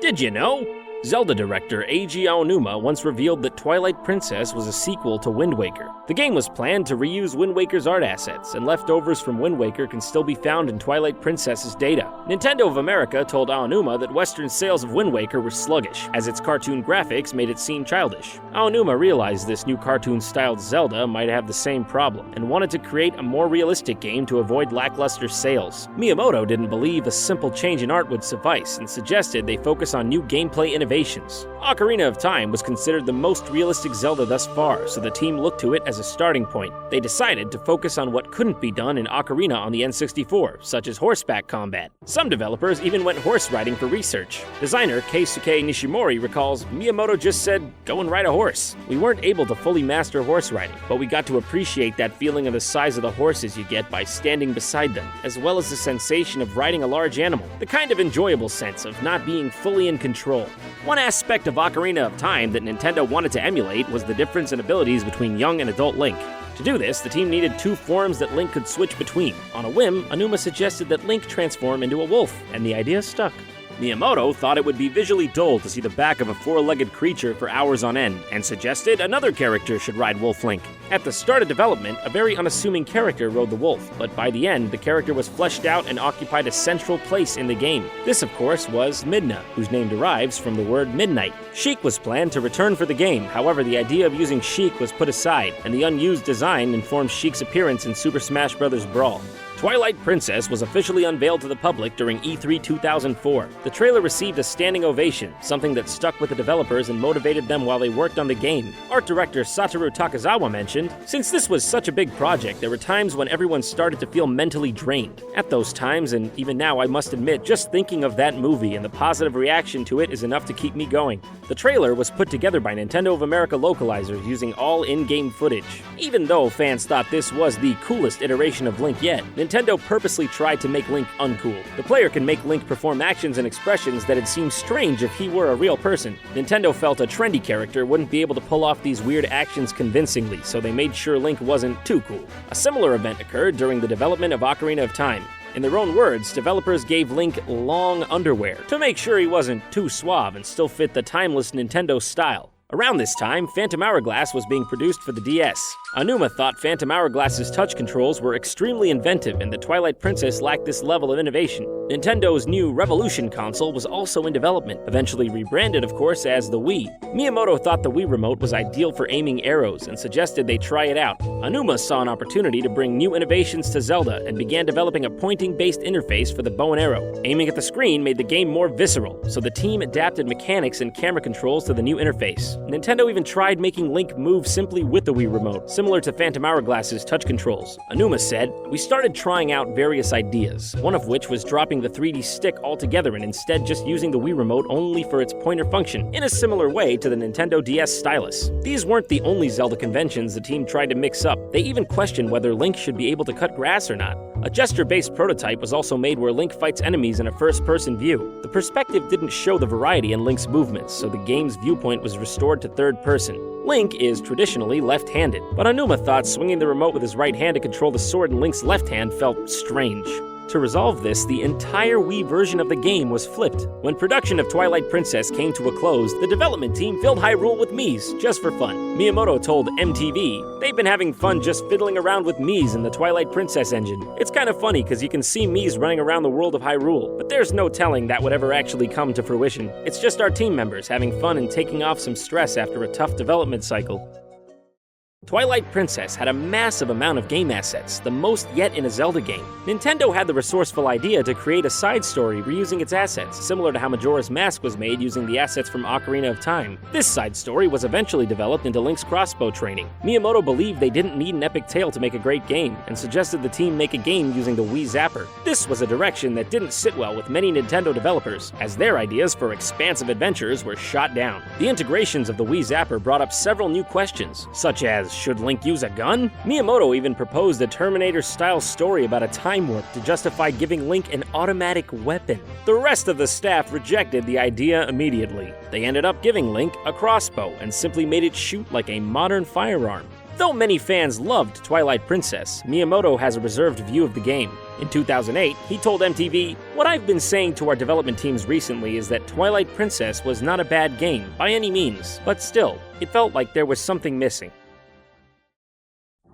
Did you know? Zelda director Eiji Aonuma once revealed that Twilight Princess was a sequel to Wind Waker. The game was planned to reuse Wind Waker's art assets, and leftovers from Wind Waker can still be found in Twilight Princess's data. Nintendo of America told Aonuma that Western sales of Wind Waker were sluggish, as its cartoon graphics made it seem childish. Aonuma realized this new cartoon-styled Zelda might have the same problem, and wanted to create a more realistic game to avoid lackluster sales. Miyamoto didn't believe a simple change in art would suffice, and suggested they focus on new gameplay innovations. Ocarina of Time was considered the most realistic Zelda thus far, so the team looked to it as a starting point. They decided to focus on what couldn't be done in Ocarina on the N64, such as horseback combat. Some developers even went horse riding for research. Designer Keisuke Nishimori recalls, "Miyamoto just said, go and ride a horse. We weren't able to fully master horse riding, but we got to appreciate that feeling of the size of the horses you get by standing beside them, as well as the sensation of riding a large animal, the kind of enjoyable sense of not being fully in control." One aspect of Ocarina of Time that Nintendo wanted to emulate was the difference in abilities between young and adult Link. To do this, the team needed two forms that Link could switch between. On a whim, Aonuma suggested that Link transform into a wolf, and the idea stuck. Miyamoto thought it would be visually dull to see the back of a four-legged creature for hours on end, and suggested another character should ride Wolf Link. At the start of development, a very unassuming character rode the wolf, but by the end, the character was fleshed out and occupied a central place in the game. This, of course, was Midna, whose name derives from the word midnight. Sheik was planned to return for the game, however the idea of using Sheik was put aside, and the unused design informed Sheik's appearance in Super Smash Bros. Brawl. Twilight Princess was officially unveiled to the public during E3 2004. The trailer received a standing ovation, something that stuck with the developers and motivated them while they worked on the game. Art director Satoru Takazawa mentioned, "Since this was such a big project, there were times when everyone started to feel mentally drained. At those times, and even now I must admit, just thinking of that movie and the positive reaction to it is enough to keep me going." The trailer was put together by Nintendo of America localizers using all in-game footage. Even though fans thought this was the coolest iteration of Link yet, Nintendo purposely tried to make Link uncool. The player can make Link perform actions and expressions that'd seem strange if he were a real person. Nintendo felt a trendy character wouldn't be able to pull off these weird actions convincingly, so they made sure Link wasn't too cool. A similar event occurred during the development of Ocarina of Time. In their own words, developers gave Link long underwear to make sure he wasn't too suave and still fit the timeless Nintendo style. Around this time, Phantom Hourglass was being produced for the DS. Aonuma thought Phantom Hourglass's touch controls were extremely inventive, and the Twilight Princess lacked this level of innovation. Nintendo's new Revolution console was also in development, eventually rebranded, of course, as the Wii. Miyamoto thought the Wii Remote was ideal for aiming arrows and suggested they try it out. Aonuma saw an opportunity to bring new innovations to Zelda and began developing a pointing-based interface for the bow and arrow. Aiming at the screen made the game more visceral, so the team adapted mechanics and camera controls to the new interface. Nintendo even tried making Link move simply with the Wii Remote, similar to Phantom Hourglass's touch controls. Aonuma said, "We started trying out various ideas, one of which was dropping the 3D stick altogether and instead just using the Wii Remote only for its pointer function, in a similar way to the Nintendo DS stylus." These weren't the only Zelda conventions the team tried to mix up. They even questioned whether Link should be able to cut grass or not. A gesture-based prototype was also made where Link fights enemies in a first-person view. The perspective didn't show the variety in Link's movements, so the game's viewpoint was restored to third person. Link is traditionally left-handed, but Aonuma thought swinging the remote with his right hand to control the sword in Link's left hand felt strange. To resolve this, the entire Wii version of the game was flipped. When production of Twilight Princess came to a close, the development team filled Hyrule with Miis, just for fun. Miyamoto told MTV, "They've been having fun just fiddling around with Miis in the Twilight Princess engine. It's kind of funny because you can see Miis running around the world of Hyrule, but there's no telling that would ever actually come to fruition. It's just our team members having fun and taking off some stress after a tough development cycle." Twilight Princess had a massive amount of game assets, the most yet in a Zelda game. Nintendo had the resourceful idea to create a side story reusing its assets, similar to how Majora's Mask was made using the assets from Ocarina of Time. This side story was eventually developed into Link's crossbow training. Miyamoto believed they didn't need an epic tale to make a great game, and suggested the team make a game using the Wii Zapper. This was a direction that didn't sit well with many Nintendo developers, as their ideas for expansive adventures were shot down. The integrations of the Wii Zapper brought up several new questions, such as, should Link use a gun? Miyamoto even proposed a Terminator-style story about a time warp to justify giving Link an automatic weapon. The rest of the staff rejected the idea immediately. They ended up giving Link a crossbow and simply made it shoot like a modern firearm. Though many fans loved Twilight Princess, Miyamoto has a reserved view of the game. In 2008, he told MTV, "What I've been saying to our development teams recently is that Twilight Princess was not a bad game, by any means, but still, it felt like there was something missing."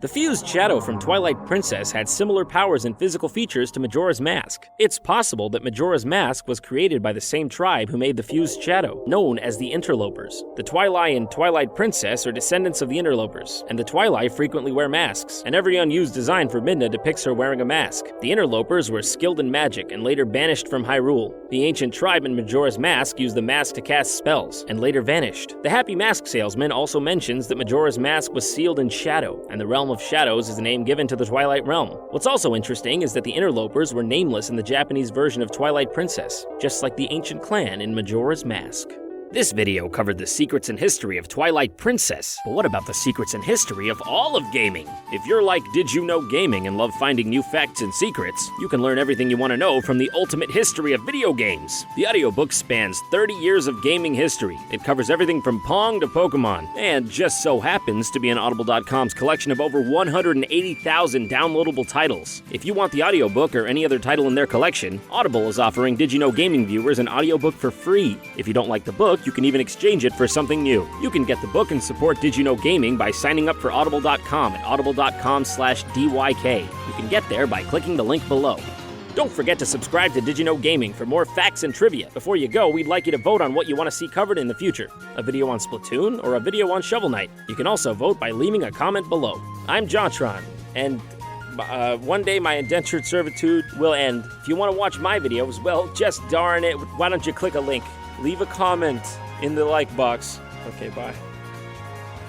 The fused shadow from Twilight Princess had similar powers and physical features to Majora's Mask. It's possible that Majora's Mask was created by the same tribe who made the fused shadow, known as the Interlopers. The Twilight and Twilight Princess are descendants of the Interlopers, and the Twilight frequently wear masks, and every unused design for Midna depicts her wearing a mask. The Interlopers were skilled in magic and later banished from Hyrule. The ancient tribe in Majora's Mask used the mask to cast spells, and later vanished. The Happy Mask Salesman also mentions that Majora's Mask was sealed in shadow, and the realm of Shadows is the name given to the Twilight Realm. What's also interesting is that the Interlopers were nameless in the Japanese version of Twilight Princess, just like the ancient clan in Majora's Mask. This video covered the secrets and history of Twilight Princess, but what about the secrets and history of all of gaming? If you're like DidYouKnowGaming and love finding new facts and secrets, you can learn everything you want to know from the ultimate history of video games. The audiobook spans 30 years of gaming history. It covers everything from Pong to Pokemon, and just so happens to be in Audible.com's collection of over 180,000 downloadable titles. If you want the audiobook or any other title in their collection, Audible is offering DidYouKnowGaming viewers an audiobook for free. If you don't like the book, you can even exchange it for something new. You can get the book and support DidYouKnowGaming by signing up for Audible.com at audible.com/DYK. You can get there by clicking the link below. Don't forget to subscribe to DidYouKnowGaming for more facts and trivia. Before you go, we'd like you to vote on what you want to see covered in the future. A video on Splatoon or a video on Shovel Knight. You can also vote by leaving a comment below. I'm JonTron, and one day my indentured servitude will end. If you want to watch my videos, well, just darn it, why don't you click a link? Leave a comment in the like box. Okay, bye.